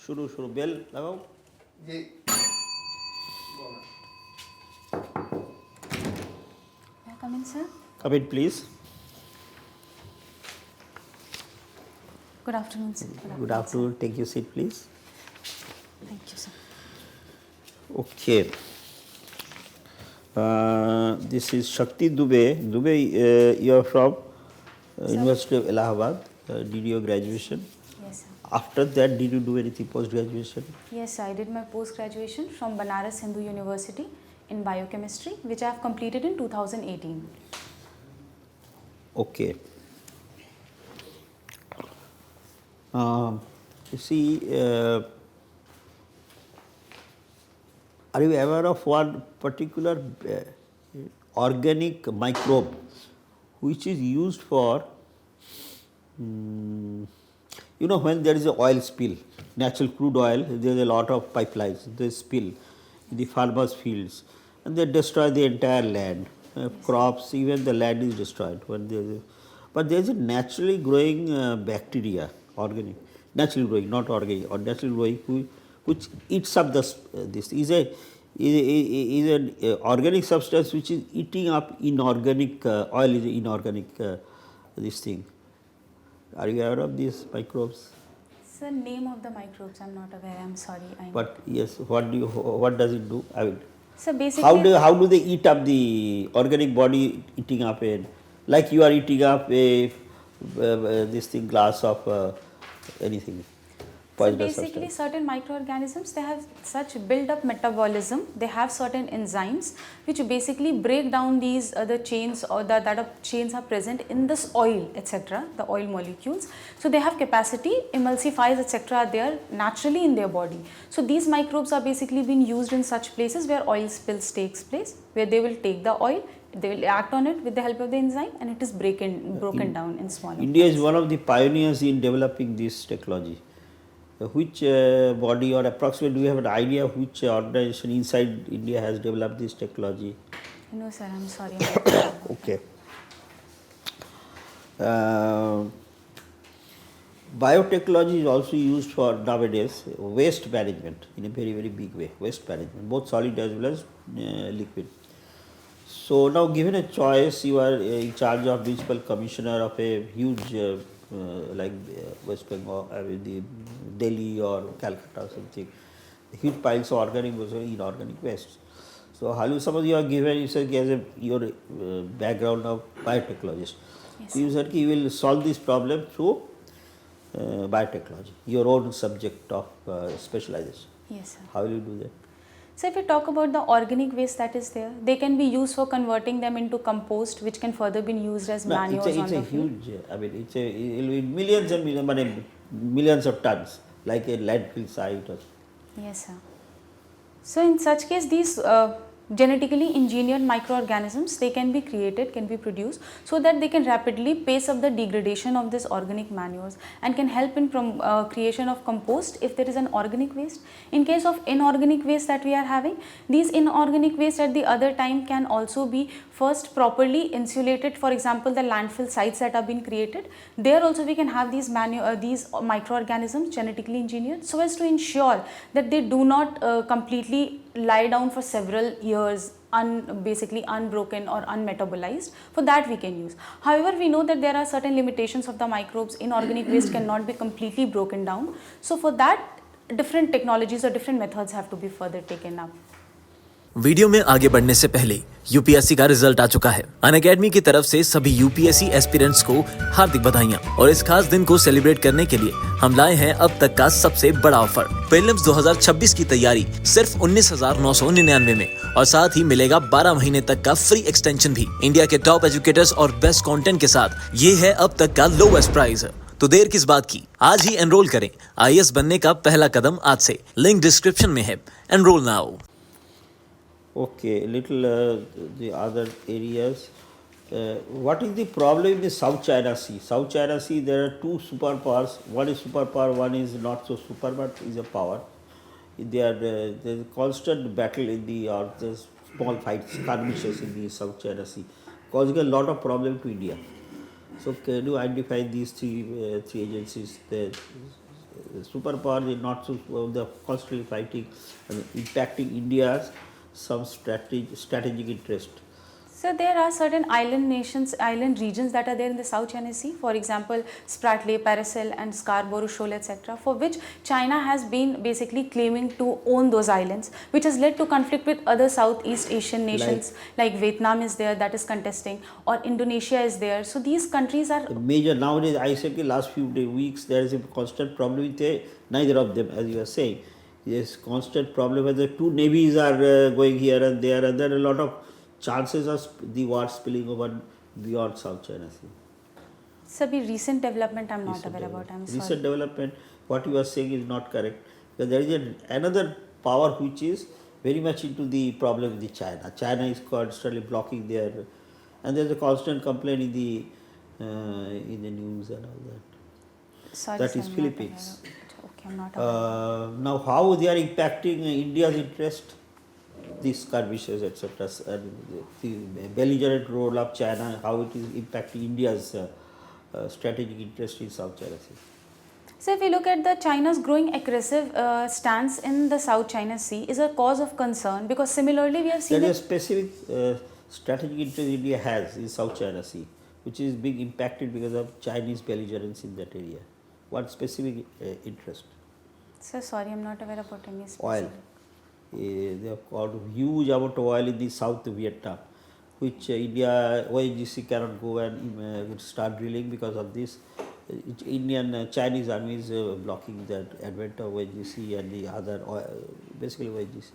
शुरू शुरू बेल लगाओ जी May I come in, sir? come in please. Good afternoon, sir. Good afternoon, take your seat please. Thank you, sir. Okay, this is Shakti Dubey. Dubey, you are from University of Allahabad. Did your graduation? Yes, sir. After that, did you do anything post graduation? Yes, sir. I did my post-graduation from Banaras Hindu University in biochemistry, which I have completed in 2018. Okay. You see, are you aware of one particular organic microbe which is used for, when there is a oil spill, natural crude oil, there is a lot of pipelines, they spill in the farmers' fields and they destroy the entire land, crops, even the land is destroyed. But there is a naturally growing bacteria, organic, naturally growing, not organic, or naturally growing, which eats up this is an organic substance which is eating up inorganic oil is inorganic this thing. Are you aware of these microbes? Sir, name of the microbes I'm not aware. I'm sorry. But yes, what does it do? I mean, so basically, how do they eat up the organic body eating up like you are eating up this thing glass of anything. so basically certain microorganisms, they have such build up metabolism, they have certain enzymes which basically break down these other chains or that chains are present in this oil, etc., the oil molecules. So they have capacity, emulsifiers, etc., are there naturally in their body. So these microbes are basically being used in such places where oil spills takes place, where they will take the oil, they will act on it with the help of the enzyme, and it is broken down in smaller India parts. is one of the pioneers in developing this technology. Which body or approximately do you have an idea which organization inside India has developed this technology? No, sir, I'm sorry. Okay. Biotechnology is also used for nowadays waste management in a very, very big way, waste management, both solid as well as liquid. So now given a choice, you are in charge of principal commissioner of a huge like West Bengal, the Delhi or Calcutta or something, huge piles of organic versus inorganic waste. So some of you are given, you said as your background of biotechnologist. Yes. So you said you will solve this problem through biotechnology, your own subject of specialization. Yes, sir. How will you do that? So if we talk about the organic waste that is there, they can be used for converting them into compost, which can further be used as manures it's on a the field. huge, I mean, it will be millions and millions of tons, like a landfill site. Or Yes, sir. So in such case, these genetically engineered microorganisms, they can be created, can be produced, so that they can rapidly pace up the degradation of this organic manures and can help in creation of compost if there is an organic waste. In case of inorganic waste that we are having, these inorganic waste at the other time can also be first properly insulated. For example, the landfill sites that have been created, there also we can have these microorganisms genetically engineered, so as to ensure that they do not completely lie down for several years basically unbroken or unmetabolized. For that we can use. However, we know that there are certain limitations of the microbes. Inorganic waste cannot be completely broken down. So for that, different technologies or different methods have to be further taken up. Video में आगे बढ़ने से पहले UPSC का result आ चुका है। Unacademy की तरफ से सभी यूपीएससी एस्पिरेंट्स को हार्दिक बधाइयां और इस खास दिन को सेलिब्रेट करने के लिए हम लाए हैं अब तक का सबसे बड़ा ऑफर। प्रीलिम्स 2026 की तैयारी सिर्फ 19,999 में और साथ ही मिलेगा 12 महीने तक का फ्री एक्सटेंशन भी। इंडिया के टॉप एजुकेटर्स और बेस्ट कंटेंट के साथ ये है अब तक का लोवेस्ट प्राइस। तो देर किस बात की, आज ही एनरोल करें। IAS बनने का पहला कदम आज से। लिंक डिस्क्रिप्शन में है। Enrol now. Okay, little the other areas. What is the problem in the South China Sea? South China Sea, there are two superpowers. One is superpower, one is not so super, but is a power. There is constant battle in the small fights, skirmishes in the South China Sea, causing a lot of problem to India. So, can you identify these three agencies, superpower is not so they are constantly fighting and impacting India's some strategic interest. So there are certain island nations, island regions that are there in the South China Sea. For example, Spratly, Paracel and Scarborough Shoal, etc., for which China has been basically claiming to own those islands, which has led to conflict with other Southeast Asian nations like Vietnam is there that is contesting, or Indonesia is there. So these countries are Major nowadays, I say last few weeks there is a constant problem with neither of them, as you are saying. Yes, constant problem where the two navies are going here and there, and there are a lot of chances of the war spilling over beyond South China Sea. Sabhi recent development I'm not aware about. I'm sorry. Recent development, what you are saying is not correct. Because there is another power which is very much into the problem with China. China is constantly blocking their, and there is a constant complaint in the news and all that. Sorry, That sir, is I'm not Philippines. aware of it. Okay, I'm not aware. Now, how they are impacting India's interest, these skirmishes, etc., and the belligerent role of China, how it is impacting India's strategic interest in South China Sea. So if we look at the China's growing aggressive stance in the South China Sea is a cause of concern, because similarly we have seen There is a specific strategic interest India has in South China Sea, which is being impacted because of Chinese belligerence in that area. What specific interest? Sir, sorry, I'm not aware about any specific. Oil. They have got huge amount of oil in the South Vietnam, which India, ONGC cannot go and start drilling because of this. Indian Chinese army is blocking that advent of ONGC and the other oil, basically ONGC.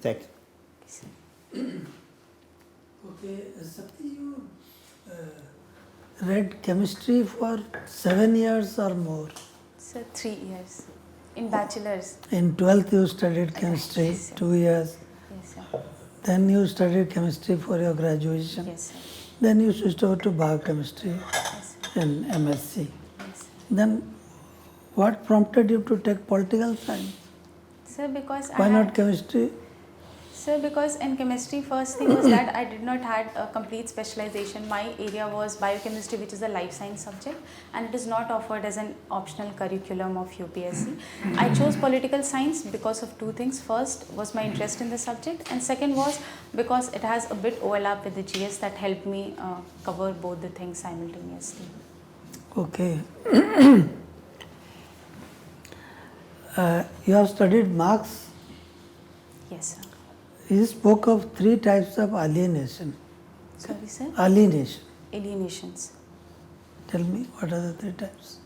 Thank you. Okay, Shakti, you read chemistry for 7 years or more. Sir, 3 years in bachelor's. In 12th you studied chemistry, Yes, sir. 2 years. Yes, sir. Then you studied chemistry for your graduation. Yes, sir. Then you switched over to biochemistry Yes, sir. in MSc. Yes, sir. Then what prompted you to take political science? Sir, because Why not chemistry? Sir, because in chemistry, first thing was that I did not had a complete specialization. My area was biochemistry, which is a life science subject, and it is not offered as an optional curriculum of UPSC. I chose political science because of two things. First was my interest in the subject, and second was because it has a bit overlap with the GS that helped me cover both the things simultaneously. Okay. You have studied Marx. Yes, sir. He spoke of 3 types of alienation. Sorry, sir. Alienation. Alienations. Tell me, what are the 3 types?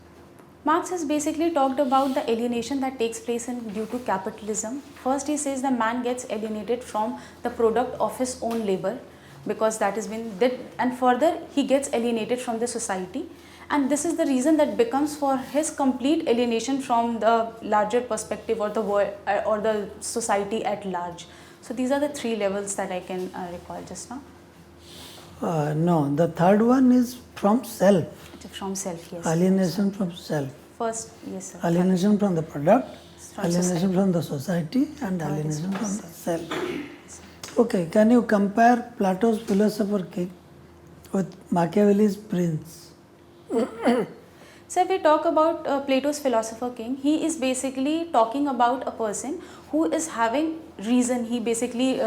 Marx has basically talked about the alienation that takes place due to capitalism. First, he says the man gets alienated from the product of his own labor, because that has been did, and further he gets alienated from the society, and this is the reason that becomes for his complete alienation from the larger perspective or the world or the society at large. So these are the 3 levels that I can recall just now. No, the third one is from self. From self, yes. Alienation from self. First, yes, sir. Alienation from the product, From alienation society. from the society, and Third is alienation from from the self. Okay, can you compare Plato's philosopher king with Machiavelli's prince? So if we talk about Plato's philosopher king, he is basically talking about a person who is having reason. He basically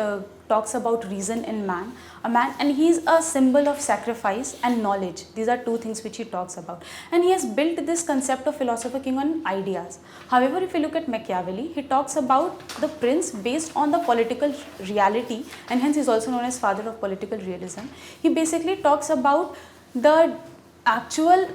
talks about reason in man, and he is a symbol of sacrifice and knowledge. These are 2 things which he talks about, and he has built this concept of philosopher king on ideas. However, if you look at Machiavelli, he talks about the prince based on the political reality, and hence he is also known as father of political realism. He basically talks about the actual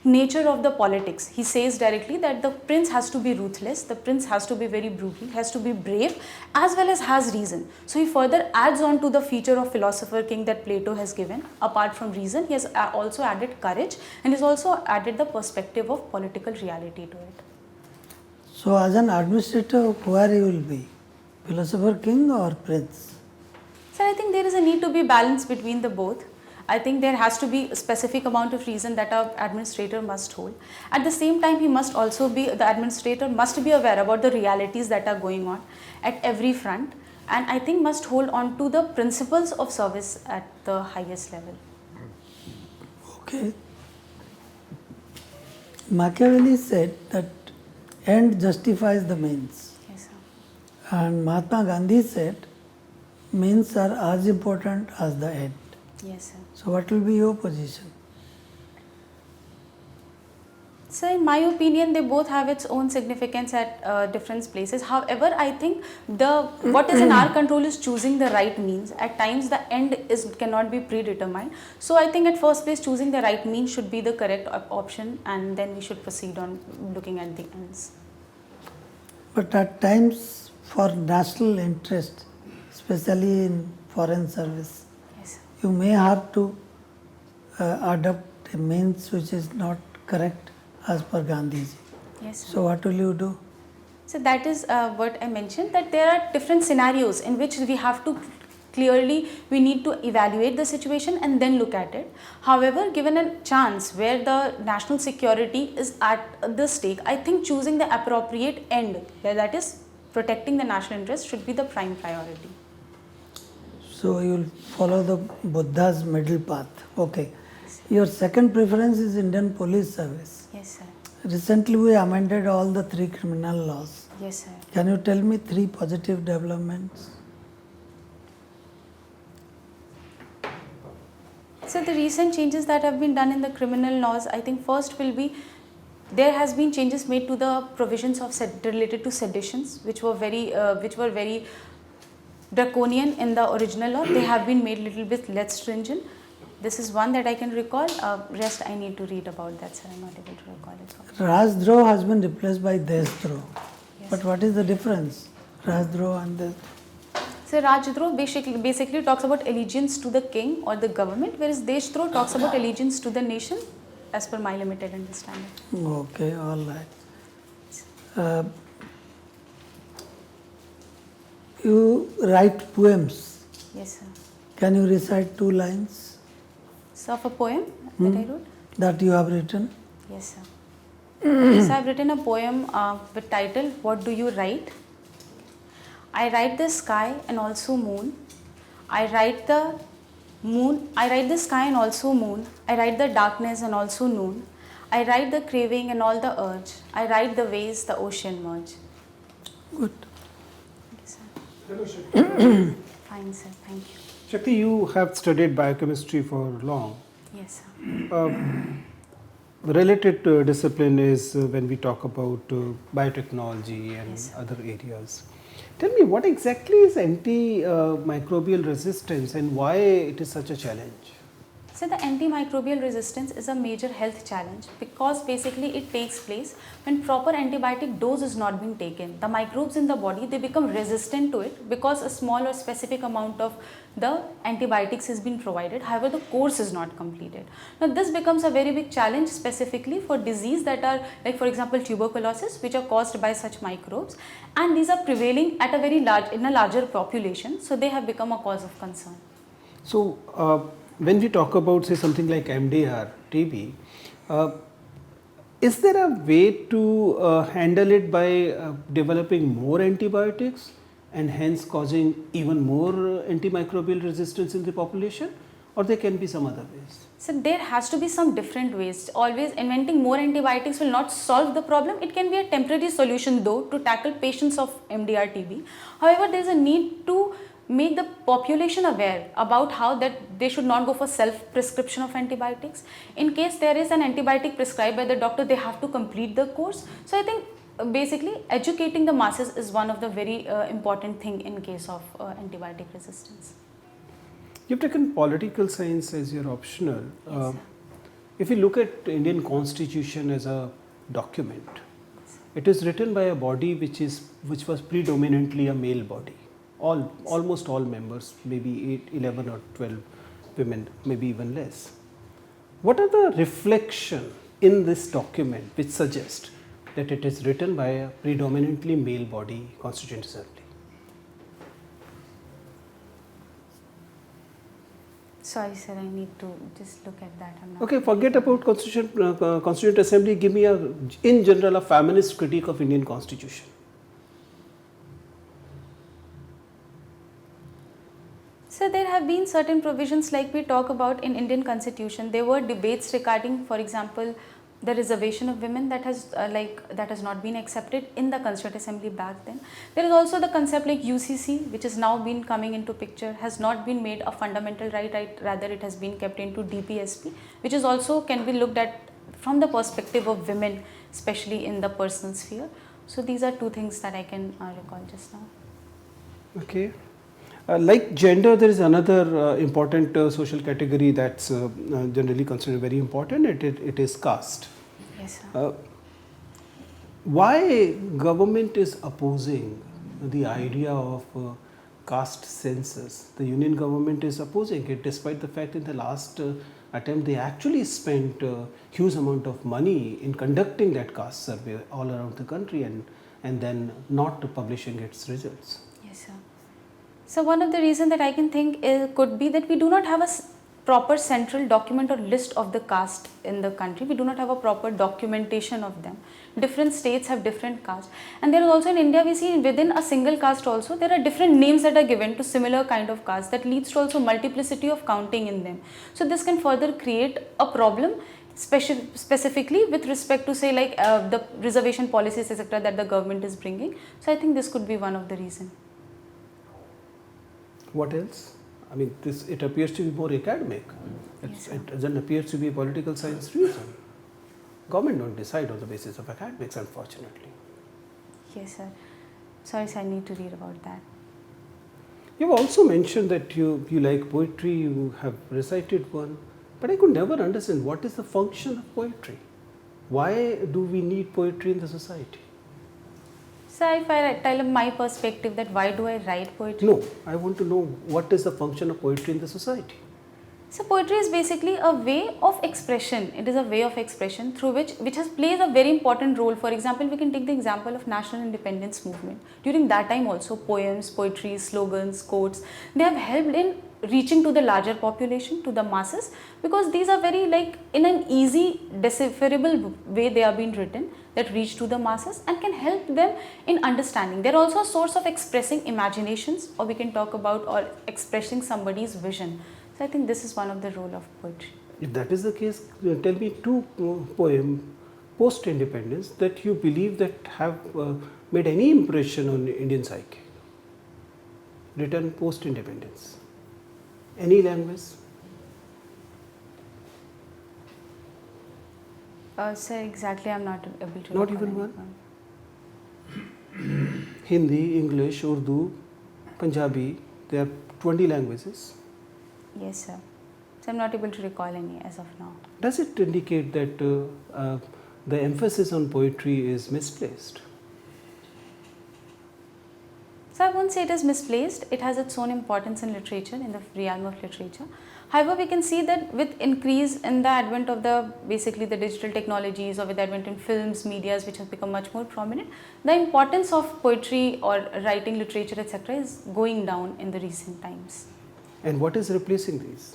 nature of the politics. He says directly that the prince has to be ruthless, the prince has to be very brutal, has to be brave, as well as has reason. So he further adds on to the feature of philosopher king that Plato has given. Apart from reason, he has also added courage, and has also added the perspective of political reality to it. So as an administrator, where you will be? Philosopher king or prince? So I think there is a need to be balance between the both. I think there has to be a specific amount of reason that an administrator must hold. At the same time, the administrator must be aware about the realities that are going on at every front, and I think must hold on to the principles of service at the highest level. Okay. Machiavelli said that end justifies the means. Yes, sir. And Mahatma Gandhi said, means are as important as the end. Yes, sir. So what will be your position? So in my opinion, they both have its own significance at different places. However, I think what is in our control is choosing the right means. At times, the end cannot be predetermined. So I think at first place, choosing the right means should be the correct option, and then we should proceed on looking at the ends. But at times, for national interest, especially in foreign service, Yes, sir. you may have to adopt a means which is not correct as per Gandhiji. Yes, sir. So what will you do? So that is what I mentioned, that there are different scenarios in which we have to we need to evaluate the situation and then look at it. However, given a chance where the national security is at the stake, I think choosing the appropriate end, that is protecting the national interest, should be the prime priority. So you will follow the Buddha's middle path. Okay. Your second preference is Indian Police Service. Yes, sir. Recently we amended all the 3 criminal laws. Yes, sir. Can you tell me 3 positive developments? So the recent changes that have been done in the criminal laws, I think first will be, there has been changes made to the provisions of related to seditions, which were very draconian in the original law. They have been made little bit less stringent. This is one that I can recall. Rest I need to read about that, sir. I'm not able to recall it. Rajdroh has been replaced by Deshdroh. Yes. But what is the difference? Rajdroh and Deshdroh? So Rajdroh basically talks about allegiance to the king or the government, whereas Deshdroh talks about allegiance to the nation, as per my limited understanding. Okay, all right. You write poems. Yes, sir. Can you recite 2 lines So of a poem that I wrote? that you have written? Yes, sir. So I've written a poem with title, What Do You Write? I write the sky and also moon. I write the moon. I write the sky and also moon. I write the darkness and also noon. I write the craving and all the urge. I write the ways the ocean merge. Good. Yes, sir. Hello, Shakti. Fine, sir. Thank you. Shakti, you have studied biochemistry for long. Yes, sir. Related discipline is when we talk about biotechnology and Yes, sir. other areas. Tell me, what exactly is antimicrobial resistance and why it is such a challenge? So the antimicrobial resistance is a major health challenge because basically it takes place when proper antibiotic dose is not being taken. The microbes in the body, they become resistant to it because a small or specific amount of the antibiotics has been provided. However, the course is not completed. Now this becomes a very big challenge specifically for disease that are like, for example, tuberculosis, which are caused by such microbes, and these are prevailing at in a larger population, so they have become a cause of concern. So, when we talk about, say, something like MDR, TB, is there a way to handle it by developing more antibiotics and hence causing even more antimicrobial resistance in the population, or there can be some other ways? So there has to be some different ways. Always inventing more antibiotics will not solve the problem. It can be a temporary solution though to tackle patients of MDR TB. However, there is a need to make the population aware about how that they should not go for self-prescription of antibiotics. In case there is an antibiotic prescribed by the doctor, they have to complete the course. So I think basically educating the masses is one of the very important thing in case of antibiotic resistance. You've taken political science as your optional. Yes, If you look at Indian Constitution as a document, it is written by a body which was predominantly a male body. Almost all members, maybe 8, 11 or 12 women, maybe even less. What are the reflection in this document which suggest that it is written by a predominantly male body, Constituent Assembly? Sorry sir, I need to just look at that. I'm not Okay, forget about Constituent Assembly. Give me in general a feminist critique of Indian Constitution. So there have been certain provisions like we talk about in Indian Constitution. There were debates regarding, for example, the reservation of women that has that has not been accepted in the Constituent Assembly back then. There is also the concept like UCC, which has now been coming into picture, has not been made a fundamental right, rather it has been kept into DPSP, which is also can be looked at from the perspective of women, especially in the personal sphere. So these are two things that I can recall just now. Okay. Like gender, there is another important social category that's generally considered very important. It is caste. Yes, sir. Why government is opposing the idea of caste census? The union government is opposing it, despite the fact in the last attempt they actually spent a huge amount of money in conducting that caste survey all around the country and then not publishing its results. Yes, sir. So one of the reasons that I can think could be that we do not have a proper central document or list of the caste in the country. We do not have a proper documentation of them. Different states have different castes, and there is also in India we see within a single caste also there are different names that are given to similar kind of caste, that leads to also multiplicity of counting in them. So this can further create a problem, specifically with respect to say like the reservation policies etc. that the government is bringing. So I think this could be one of the reasons. What else? I mean, it appears to be more academic. Yes, It doesn't appear to be a political science reason. Government don't decide on the basis of academics, unfortunately. Yes, sir. Sorry, sir, I need to read about that. You've also mentioned that you like poetry, you have recited one, but I could never understand what is the function of poetry. Why do we need poetry in the society? So if I tell my perspective that why do I write poetry? No, I want to know what is the function of poetry in the society. So poetry is basically a way of expression. It is a way of expression through which has plays a very important role. For example, we can take the example of national independence movement. During that time also poems, poetry, slogans, quotes, they have helped in reaching to the larger population, to the masses, because these are very like in an easy decipherable way they are being written that reach to the masses and can help them in understanding. They are also a source of expressing imaginations, or we can talk about or expressing somebody's vision. So I think this is one of the role of poetry. If that is the case, tell me two poems post-independence that you believe that have made any impression on Indian psyche, written post-independence. Any language? Sir, exactly I'm not able to Not recall even any one? Hindi, English, Urdu, Punjabi, there are 20 languages. Yes, sir. So I'm not able to recall any as of now. Does it indicate that the emphasis on poetry is misplaced? So I won't say it is misplaced. It has its own importance in literature, in the realm of literature. However, we can see that with increase in the advent of basically the digital technologies, or with the advent in films, medias, which has become much more prominent, the importance of poetry or writing literature, etc. is going down in the recent times. And what is replacing these?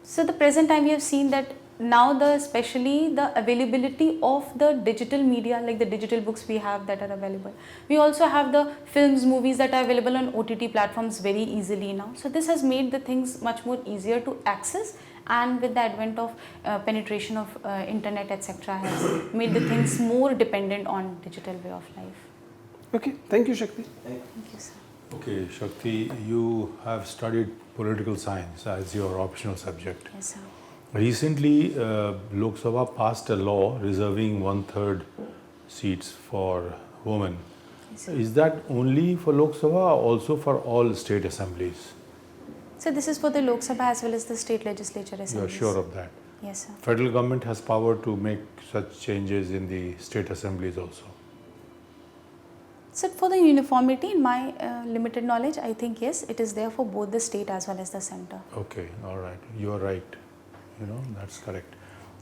So the present time we have seen that now especially the availability of the digital media, like the digital books we have that are available. We also have the films, movies that are available on OTT platforms very easily now. So this has made the things much more easier to access, and with the advent of penetration of internet etc. has made the things more dependent on digital way of life. Okay, thank you, Shakti. Thank you, sir. Okay, Shakti, you have studied political science as your optional subject. Yes, sir. Recently, Lok Sabha passed a law reserving 1/3 seats for women. Yes, sir. Is that only for Lok Sabha or also for all state assemblies? So this is for the Lok Sabha as well as the state legislature You are assemblies. sure of that? Yes, sir. Federal government has power to make such changes in the state assemblies also. So for the uniformity, in my limited knowledge, I think yes, it is there for both the state as well as the center. Okay, all right. You are right. That's correct.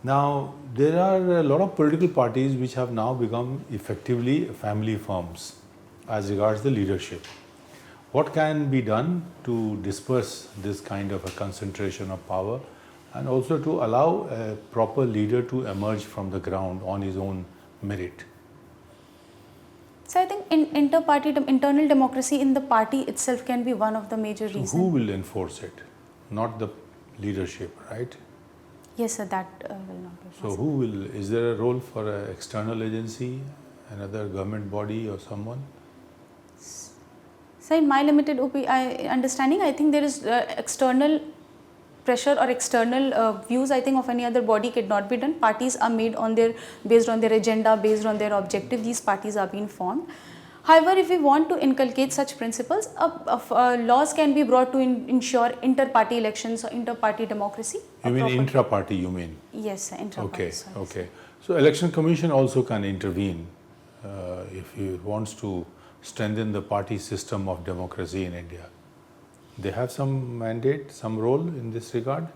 Now, there are a lot of political parties which have now become effectively family firms as regards the leadership. What can be done to disperse this kind of a concentration of power, and also to allow a proper leader to emerge from the ground on his own merit? So I think internal democracy in the party itself can be one of the major reasons. Who will enforce it? Not the leadership, right? Yes, sir, that will not be So possible. who will, is there a role for an external agency, another government body or someone? So in my limited understanding, I think there is external pressure or external views, I think, of any other body cannot be done. Parties are made on based on their agenda, based on their objective. These parties are being formed. However, if we want to inculcate such principles, laws can be brought to ensure inter-party elections or inter-party democracy. You mean intra-party, you mean? Yes, sir, intra-party. Okay, sorry, okay. So election commission also can intervene if he wants to strengthen the party system of democracy in India. They have some mandate, some role in this regard?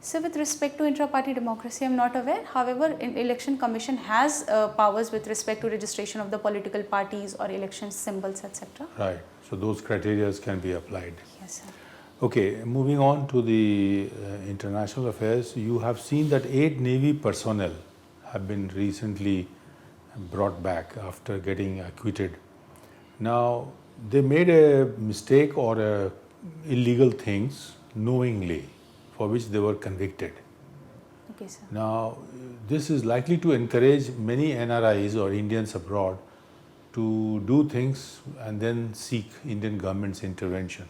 So with respect to intra-party democracy, I am not aware. However, election commission has powers with respect to registration of the political parties or election symbols, etc. Right. So those criteria can be applied. Yes, sir. Okay, moving on to the international affairs, you have seen that 8 Navy personnel have been recently brought back after getting acquitted. Now, they made a mistake or illegal things knowingly, for which they were convicted. Okay, sir. Now, this is likely to encourage many NRIs or Indians abroad to do things and then seek Indian government's intervention.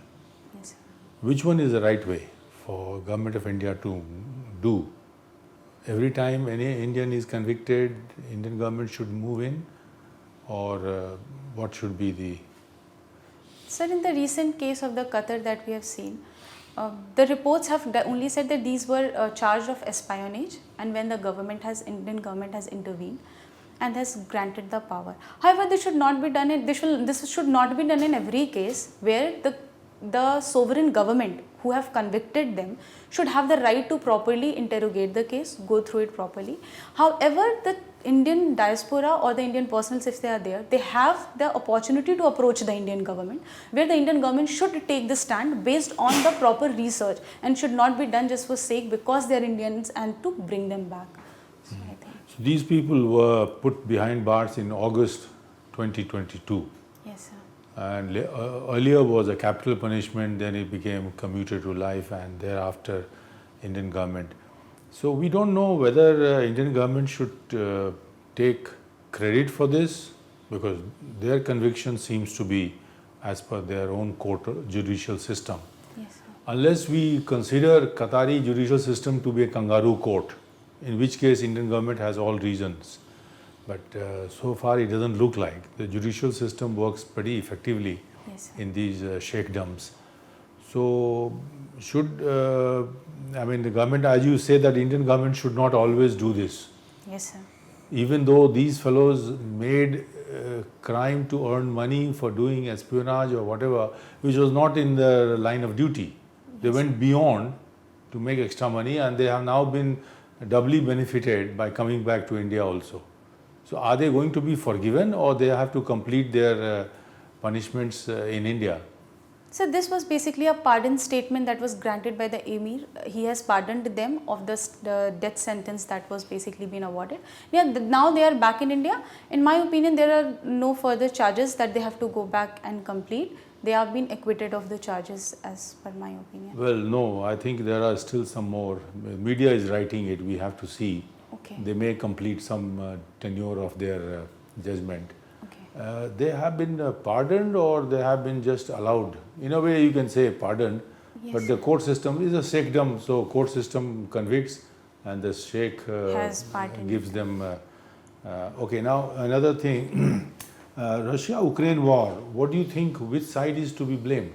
Yes, sir. Which one is the right way for government of India to do? Every time any Indian is convicted, Indian government should move in, or what should be the... Sir, in the recent case of the Qatar that we have seen, the reports have only said that these were charged of espionage, and when the Indian government has intervened and has granted the power. However, this should not be done. This should not be done in every case where the sovereign government who have convicted them should have the right to properly interrogate the case, go through it properly. However, the Indian diaspora or the Indian personals, if they are there, they have the opportunity to approach the Indian government, where the Indian government should take the stand based on the proper research and should not be done just for sake because they are Indians and to bring them back. So I think. So these people were put behind bars in August 2022. Yes, sir. And earlier was a capital punishment, then it became commuted to life, and thereafter Indian government. So we don't know whether Indian government should take credit for this, because their conviction seems to be as per their own court judicial system. Yes, sir. Unless we consider Qatari judicial system to be a kangaroo court, in which case Indian government has all reasons. But so far it doesn't look like. The judicial system works pretty effectively Yes, sir. in these sheikdoms. So should, the government, as you say, that Indian government should not always do this. Yes, sir. Even though these fellows made crime to earn money for doing espionage or whatever, which was not in the line of duty. They went beyond to make extra money, and they have now been doubly benefited by coming back to India also. So are they going to be forgiven, or they have to complete their punishments in India? So this was basically a pardon statement that was granted by the Emir. He has pardoned them of the death sentence that was basically been awarded. Yeah, now they are back in India. In my opinion, there are no further charges that they have to go back and complete. They have been acquitted of the charges as per my opinion. Well, no, I think there are still some more. Media is writing it, we have to see. Okay. They may complete some tenure of their judgment. Okay. They have been pardoned, or they have been just allowed. In a way you can say pardoned, Yes. but the court system is a sheikhdom, so court system convicts and the sheikh Has pardoned. gives them. Okay, now another thing, Russia-Ukraine war, what do you think, which side is to be blamed?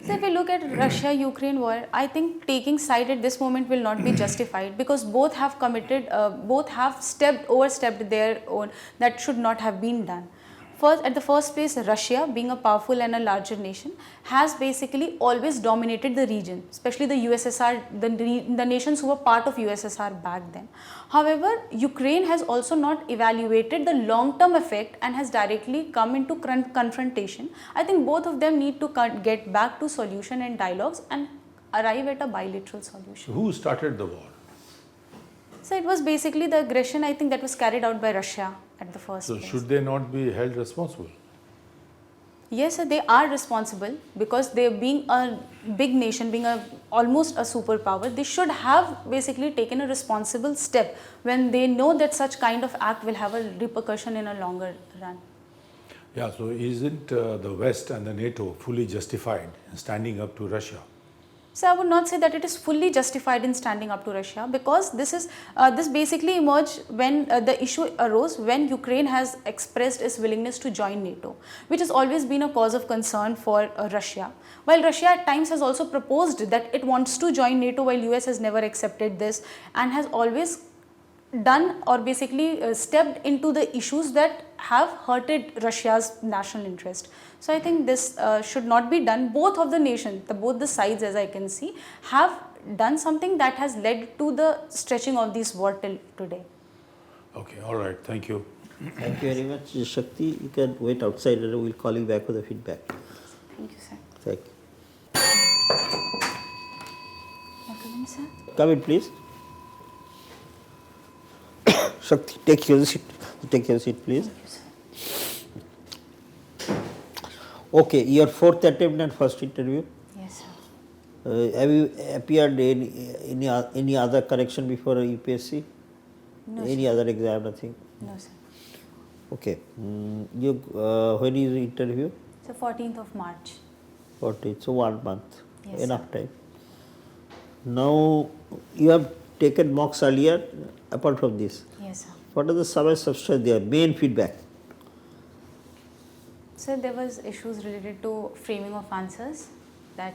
So if we look at Russia-Ukraine war, I think taking side at this moment will not be justified, because both have committed, both have overstepped their own, that should not have been done. First, at the first place, Russia, being a powerful and a larger nation, has basically always dominated the region, especially the USSR, the nations who were part of USSR back then. However, Ukraine has also not evaluated the long-term effect and has directly come into confrontation. I think both of them need to get back to solution and dialogues and arrive at a bilateral solution. Who started the war? So it was basically the aggression, I think, that was carried out by Russia at the first So place. should they not be held responsible? Yes, sir, they are responsible because they being a big nation, being almost a superpower, they should have basically taken a responsible step when they know that such kind of act will have a repercussion in a longer run. Yeah, so isn't the West and the NATO fully justified in standing up to Russia? So I would not say that it is fully justified in standing up to Russia, because this basically emerged when the issue arose when Ukraine has expressed its willingness to join NATO, which has always been a cause of concern for Russia. While Russia at times has also proposed that it wants to join NATO, while US has never accepted this and has always done or basically stepped into the issues that have hurted Russia's national interest. So I think this should not be done. Both of the nations, both the sides, as I can see, have done something that has led to the stretching of this war till today. Okay, all right, thank you. Thank you very much, Shakti. You can wait outside and we will call you back for the feedback. Thank you, sir. Thank you. Welcome, sir. Come in, please. Shakti, take your seat. Take your seat, please. Thank you, sir. Okay, your fourth attempt and first interview. Yes, sir. Have you appeared in any other correction before a UPSC? No, Any sir. other exam, nothing? No, sir. Okay. When is the interview? So 14th of March. 14th, so 1 month. Yes, Enough sir. time. Now, you have taken mocks earlier, apart from this. Yes, sir. What are the substance there? Main feedback. So there was issues related to framing of answers, that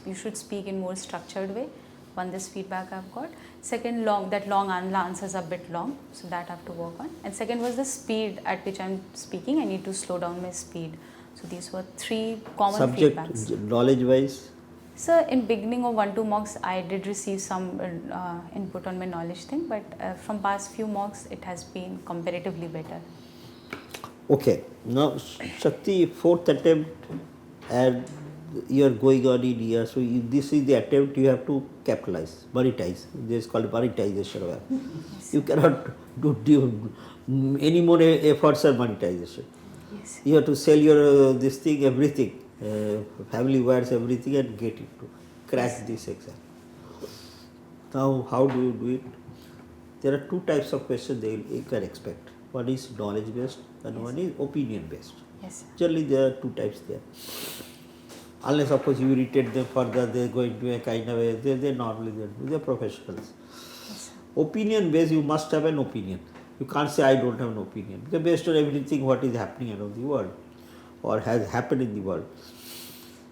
you should speak in more structured way. One, this feedback I've got. Second, long answers are a bit long, so that I have to work on. And second was the speed at which I'm speaking. I need to slow down my speed. So these were three common Subject, feedbacks. knowledge wise. So in beginning of 1-2 mocks, I did receive some input on my knowledge thing, but from past few mocks, it has been comparatively better. Okay. Now, Shakti, fourth attempt and you are going on in here. So, if this is the attempt, you have to capitalize, monetize. This is called monetization. Yes. You cannot do any more efforts on monetization. Yes. You have to sell your this thing, everything, family wires, everything, and get it to crack this exam. Now, how do you do it? There are two types of questions you can expect. One is knowledge based and one is opinion based. Yes, sir. Generally, there are two types there. Unless, of course, you irritate them further, they are going to a kind of a, they normally they are professionals. Yes, sir. Opinion based, you must have an opinion. You can't say I don't have an opinion, because based on everything what is happening around the world or has happened in the world.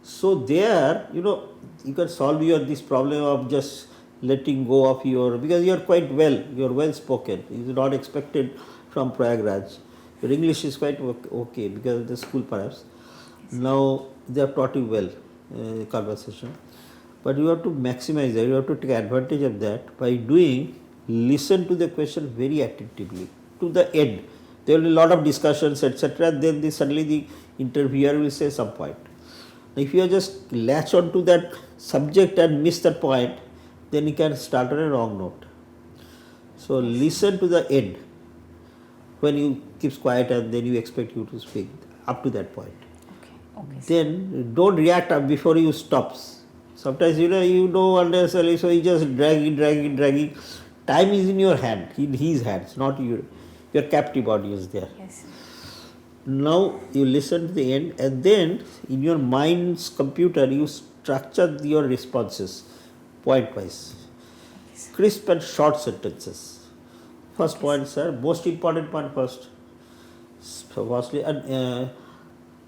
So there, you can solve this problem of just letting go of your, because you are quite well, you are well spoken. It is not expected from Prayagraj. Your English is quite okay because of the school perhaps. Now they have taught you well conversation, but you have to maximize that. You have to take advantage of that by listen to the question very attentively to the end. There will be a lot of discussions, etc. Then suddenly the interviewer will say some point. Now, if you just latch on to that subject and miss that point, then you can start on a wrong note. So listen to the end. When you keep quiet and then you expect you to speak up to that point. Okay. Then don't react before you stops. Sometimes you don't understand, so you just dragging. Time is in your hand, in his hands, not your captive audience there. Yes. Now you listen to the end, and then in your mind's computer you structure your responses point wise, crisp and short sentences. First point, sir, most important point first. So firstly, and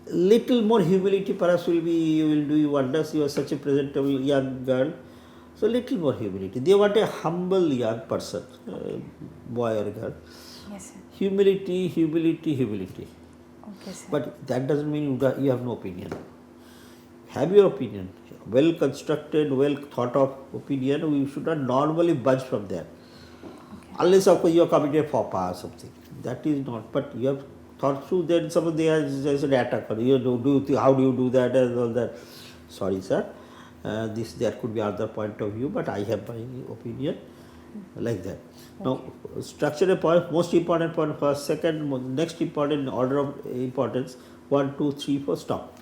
little more humility perhaps will do you wonders. You are such a presentable young girl, so little more humility. They want a humble young person, boy or girl. Yes, sir. Humility. Okay, sir. But that doesn't mean you have no opinion. Have your opinion, well constructed, well thought of opinion. We should not normally budge from there. Unless of course you are committed a faux pas or something. That is not, but you have thought through, then somebody has an attack. How do you do that and all that? Sorry, sir. There could be other point of view, but I have my opinion, like that. Now, structure a point, most important point first, second, next important order of importance, 1, 2, 3, 4, stop.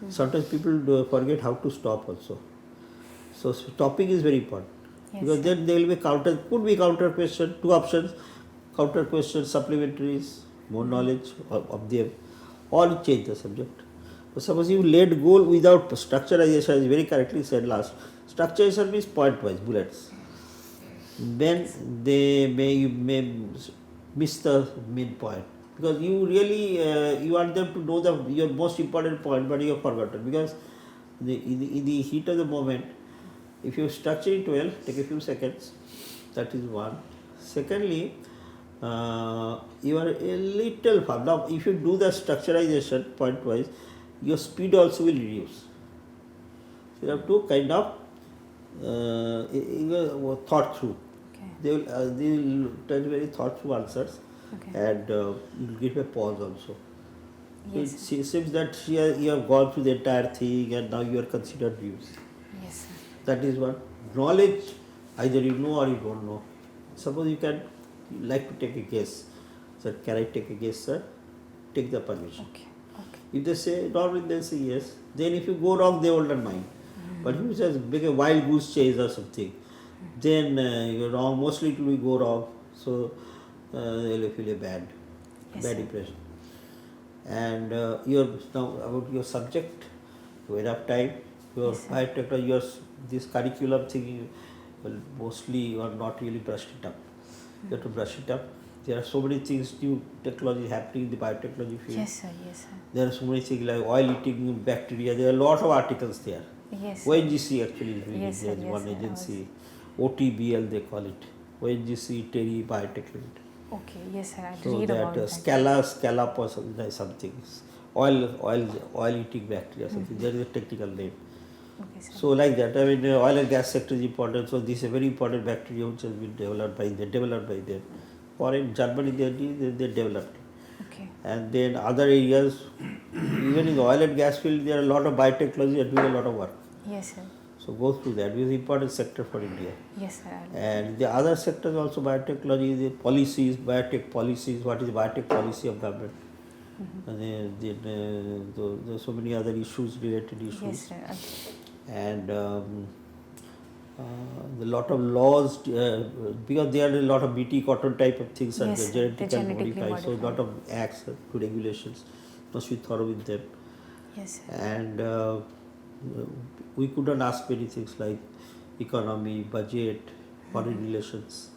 Sometimes people forget how to stop also. So stopping is very important. Yes, Because sir. then there will be could be counter question, 2 options, counter question, supplementaries, more knowledge of them, or change the subject. But suppose you let go without structurization, as very correctly said last, structurization means point wise, bullets. Then you may miss the main point. Because you really, you want them to know your most important point, but you have forgotten. Because in the heat of the moment, if you structure it well, take a few seconds, that is one. Secondly, you are a little far. Now, if you do the structurization point wise, your speed also will reduce. So you have to kind of thought through. Okay. They will tell very thoughtful answers, Okay. and you will give a pause also. Yes, So it seems that here you have gone through the entire thing and now you are considered views. Yes, sir. That is what knowledge, either you know or you don't know. Suppose you like to take a guess. Sir, can I take a guess, sir? Take the permission. Okay. Okay. If they say normally they say yes. Then if you go wrong, they will not mind. But if you just make a wild goose chase or something, then you're wrong. Mostly it will go wrong. So you'll feel a bad Yes, sir. impression. And now about your subject, you have enough time. Your Yes, sir. biotechnology, this curriculum thing, well, mostly you are not really brushed it up. You have to brush it up. There are so many things, new technology happening in the biotechnology field. Yes, sir. Yes, sir. There are so many things like oil-eating bacteria. There are a lot of articles there. Yes, sir. ONGC actually is doing Yes, it. There sir, is yes, one sir, I agency, OTBL they call it. ONGC, Terry Biotech Limited. Okay. Yes, sir. I'll So read about that that. scallop or something. Oil-eating bacteria, something. There is a technical name. Okay, sir. So like that, I mean, oil and gas sector is important. So this is a very important bacteria which has been developed by them. Or in Germany they developed. Okay. And then other areas, even in the oil and gas field, there are a lot of biotechnology that doing a lot of work. Yes, sir. So go through that. It is an important sector for India. Yes, sir. I'll- And the other sectors also biotechnology, the policies, biotech policies, what is the biotech policy of government. And then there are so many other issues, related issues. Yes, sir. And a lot of laws, because there are a lot of BT cotton type of things are Yes, sir. genetically They're genetically modified. So a lot modified. of acts to regulations must be thorough with them. Yes, sir. And we couldn't ask many things like economy, budget, foreign relations.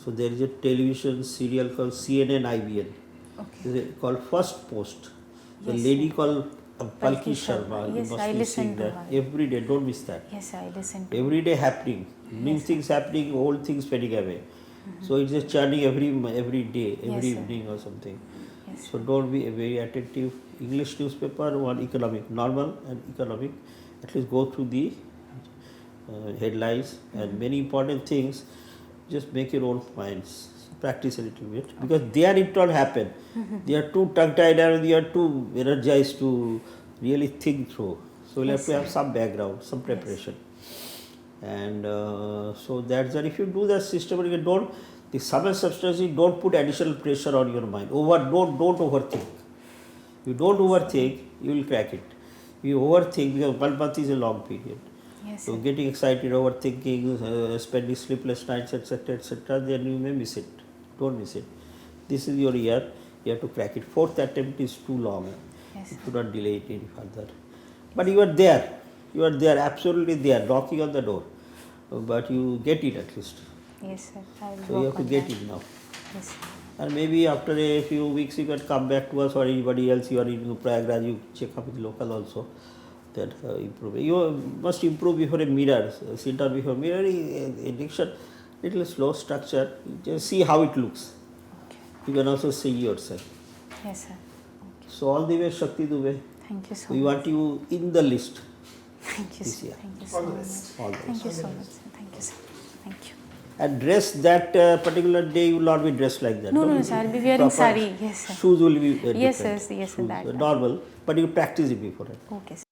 So there is a television serial called CNN IBN. Okay. It is called First Post. The Yes, lady sir. called Palki Sharma. You Yes, must I be listen seeing to that her. every day. Don't miss that. Yes, sir. I listen to. Every day happening, new Yes, sir. things happening, old things fading away. So it's just churning every day, every Yes, sir. evening or something. Yes. So don't be very attentive. English newspaper, one economic, normal and economic. At least go through the headlines and many important things. Just make your own points. Practice a little bit because there it will happen. They are too tongue-tied and they are too energized to really think through. So you'll have to have some background, some preparation. And so that's that. If you do that systematically, the sum and substance, don't put additional pressure on your mind. Don't overthink. You don't overthink, you will crack it. You overthink because 1 month is a long period. Yes, So sir. getting excited, overthinking, spending sleepless nights, etc., then you may miss it. Don't miss it. This is your year. You have to crack it. 4th attempt is too long. Yes, You sir. should not delay it any further. But you are there. You are there, absolutely there, knocking on the door. But you get it at least. Yes, sir. I will So you work have to on get that. it now. Yes, sir. And maybe after a few weeks you can come back to us or anybody else. You are in Prayagraj, you check up with local also. That improve. You must improve before a mirror. Sit down before a mirror. Diction, little slow structure. Just see how it looks. Okay. You can also see yourself. Yes, sir. So all the way, Shakti Dubey. Thank you so We much. want you in the list Thank you, this sir. year. Thank you so much. All the Thank you so much, sir. Thank you, sir. Thank you. And dress that particular day, you will not be dressed like that. No, no, sir. I'll be wearing Proper sari. Yes, sir. Shoes will be Yes, different. sir. Yes, sir. Shoes, That. normal, but you practice it before it. Okay, sir.